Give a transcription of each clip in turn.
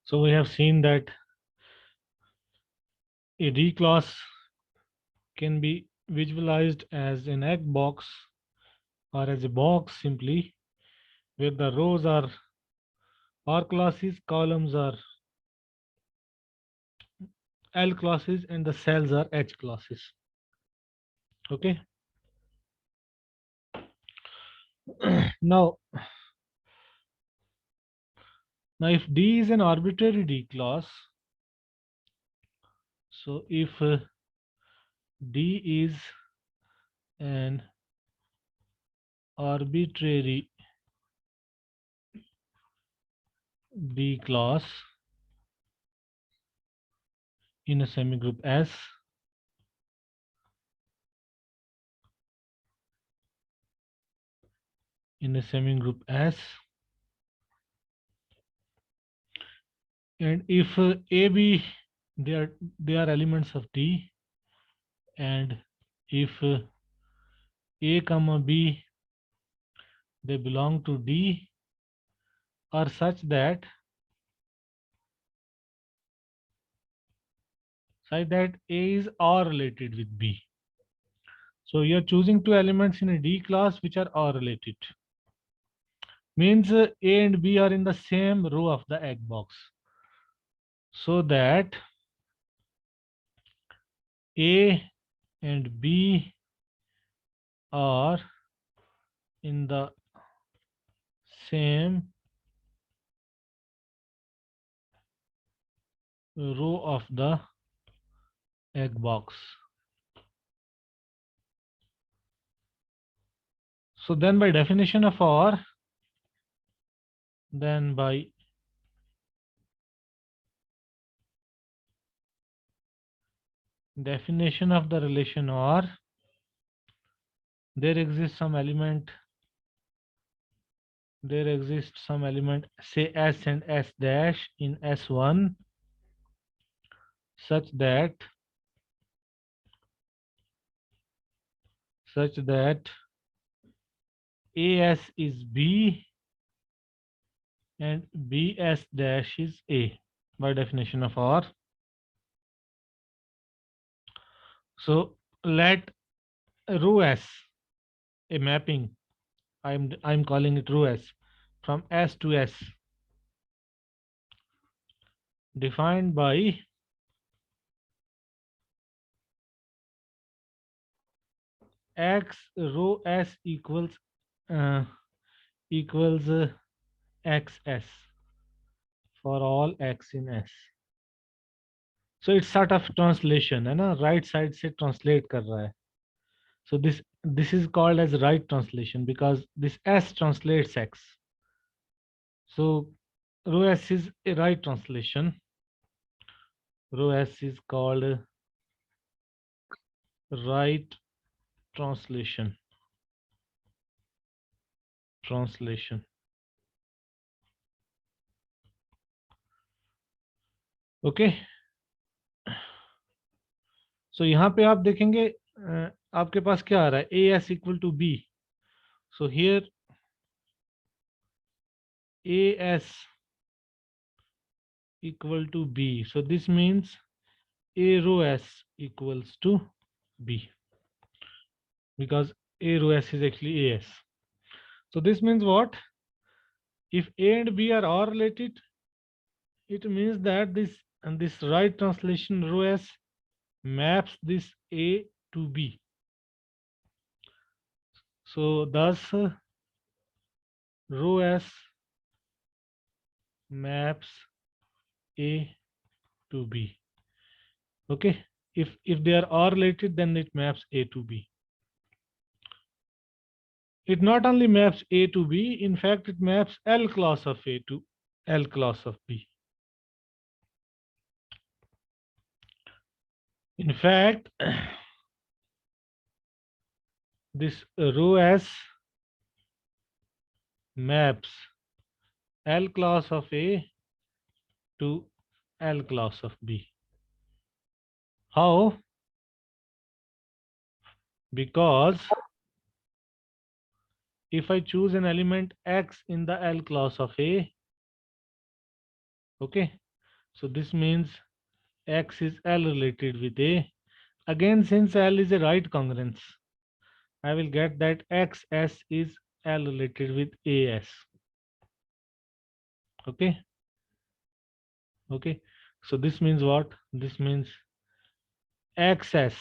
So we have seen that a D class can be visualized as an egg box or as a box simply, where the rows are R classes, columns are L classes, and the cells are H classes. Okay. now, now if D is an arbitrary D class, so if D is an arbitrary D class in a semigroup S, in a semigroup S, and if A, B, they are elements of D, and if A comma B, they belong to D, are such that A is R related with B. So you're choosing two elements in a D class which are R related. Means A and B are in the same row of the egg box. So that A and B are in the same row of the egg box. So then by definition of R, then by definition of the relation R, there exists some element, say S and S dash in S1, such that AS is B and BS dash is A by definition of R. So let row S, a mapping, I'm calling it row S, from S to S, defined by X row S equals XS for all X in S. So it's sort of translation, है ना, right side से translate कर रहा है. So this is called as right translation because this S translates X. So row S is a right translation. Row S is called right translation. Okay. So यहाँ पे आप देखेंगे आपके पास क्या आ रहा है, AS equal to B. So here AS equal to B. So this means A row S equals to B because A row S is actually AS. So this means what? If A and B are R related, it means that this right translation row S maps this A to B. So thus row S maps A to B. Okay, if they are R related, then it maps A to B. It not only maps A to B, in fact, it maps L class of A to L class of B. In fact, this row S maps L class of A to L class of B. How? Because if I choose an element X in the L class of A, okay, So this means X is L related with A. Again, since L is a right congruence, I will get that XS is L related with AS. Okay. Okay. So this means what? This means XS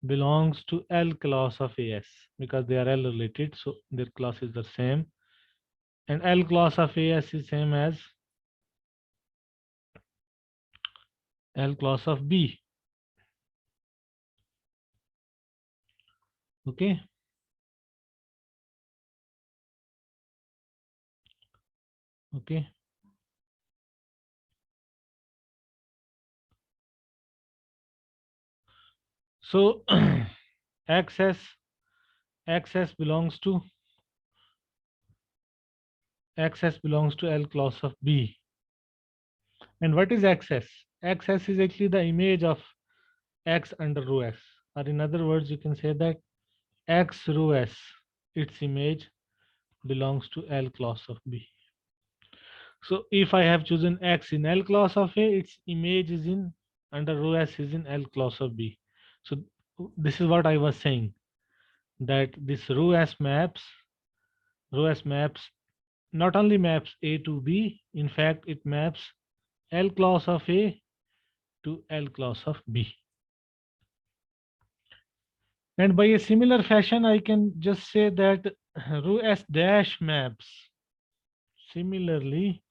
belongs to L class of AS because they are L related. So their class is the same. And L class of AS is same as L class of B. Okay. Okay. So XS belongs to L class of B. And what is XS? XS is actually the image of X under rho S. Or in other words, you can say that X rho S, its image belongs to L class of B. So if I have chosen X in L class of A, its image is in under rho S is in L class of B. So this is what I was saying, that this rho S maps not only maps A to B, in fact it maps L class of A to L class of B. And by a similar fashion, I can just say that rho S dash maps similarly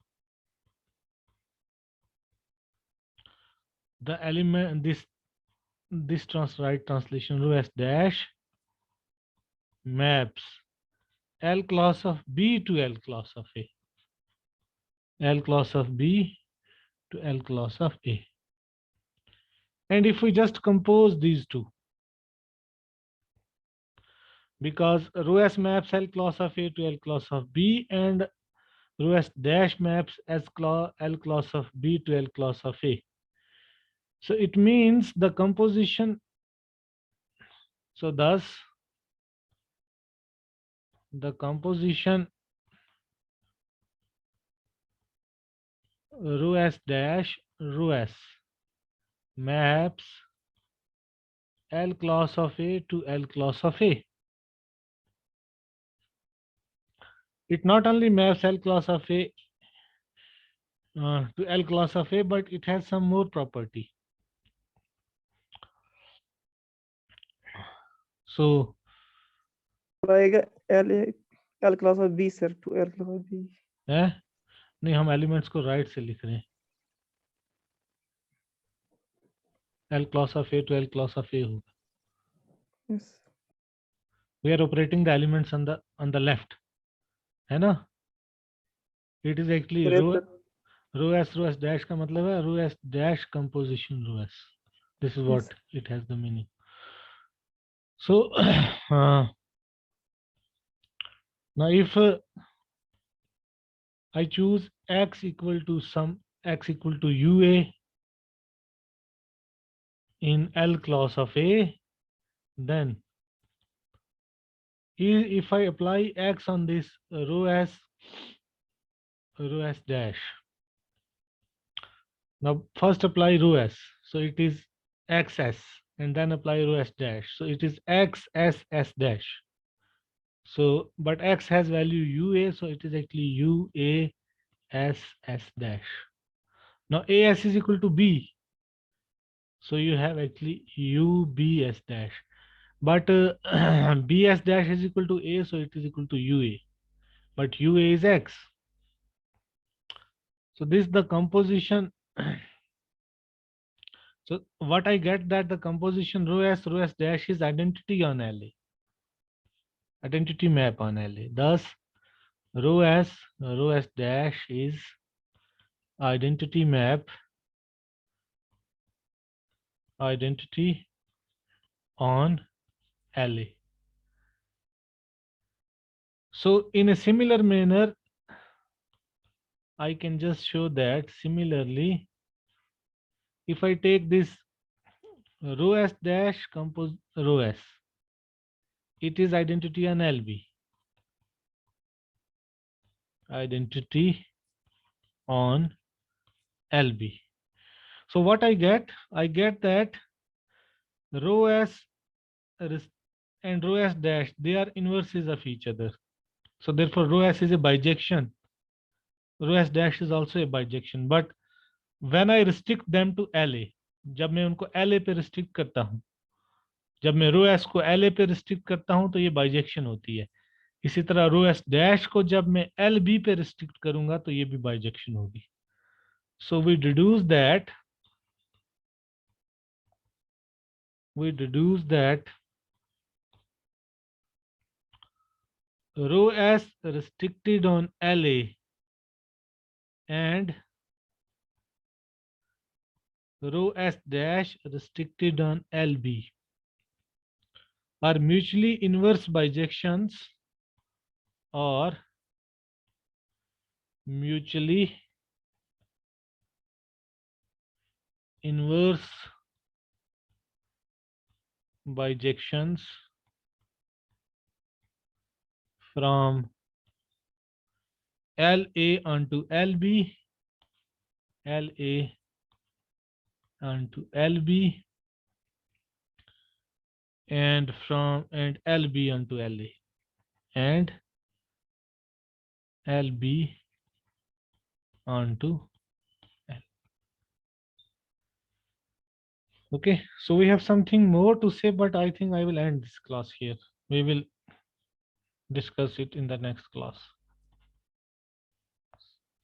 the element right translation rho S dash maps L class of B to L class of A. L class of B to L class of A. And if we just compose these two, because rho S maps L class of A to L class of B and rho S dash maps as L class of B to L class of A. So it means the composition, so thus the composition rho S dash rho S maps L class of A to L class of A. It not only maps L class of A to L class of A, but it has some more property. So आएगा L L class of B sir to L class of B नहीं, हम elements को right से लिख रहे हैं, L class of A to L class of A होगा. Yes We are operating the elements on the left, है ना? It is actually rho S dash का मतलब है rho S dash composition rho S. This is what it has the meaning. So now if I choose x equal to some x equal to UA in L class of A, then if I apply x on this rho S dash, now first apply rho S, so it is XS, and then apply rho S dash, so it is XSS dash. So but x has value UA, so it is actually UASS dash. Now AS is equal to B, so you have actually UBS dash. But BS dash is equal to A, so it is equal to UA. But UA is X. So this is the composition. So what I get, that the composition rho S dash is identity on LA. Identity map on LA. Thus rho S dash is identity map, identity on LA. So in a similar manner, I can just show that similarly, if I take this rho S dash compose rho S, it is identity on LB. Identity on LB. So what I get that rho s and rho s dash, they are inverses of each other. So therefore rho s is a bijection. Rho s dash is also a bijection. But when I restrict them to LA, जब मैं उनको LA पे restrict करता हूँ, जब मैं rho S को L A पे रिस्ट्रिक्ट करता हूं तो ये बाइजेक्शन होती है. इसी तरह रो एस डैश को जब मैं एल बी पे रिस्ट्रिक्ट करूंगा तो ये भी बाइजेक्शन होगी. So we deduce that rho S restricted on LA and rho s dash restricted on LB are mutually inverse bijections or mutually inverse bijections from LA onto LB, LA onto LB, and LB onto LA, and LB onto L. Okay, so we have something more to say, but I think I will end this class here. We will discuss it in the next class.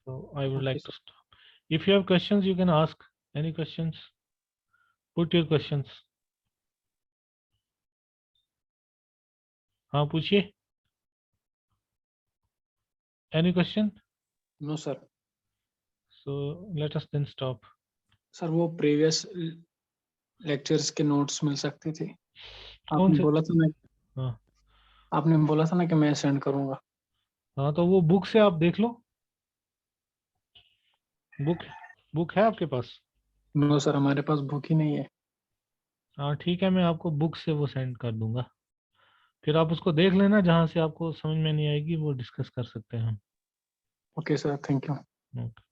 So I would Okay, like sir. to stop. If you have questions, you can ask. Any questions? Put your questions. हाँ पूछिए. Any question? No sir. So let us then stop. Sir वो previous lectures के notes मिल सकती थी. कौन आपने से? बोला था मैं हाँ आपने बोला था ना कि मैं सेंड करूंगा. हाँ, तो वो बुक से आप देख लो. बुक बुक है आपके पास? नो सर, हमारे पास बुक ही नहीं है. हाँ ठीक है, मैं आपको बुक से वो सेंड कर दूंगा. फिर आप उसको देख लेना, जहाँ से आपको समझ में नहीं आएगी वो डिस्कस कर सकते हैं हम. Okay sir, thank you. Okay.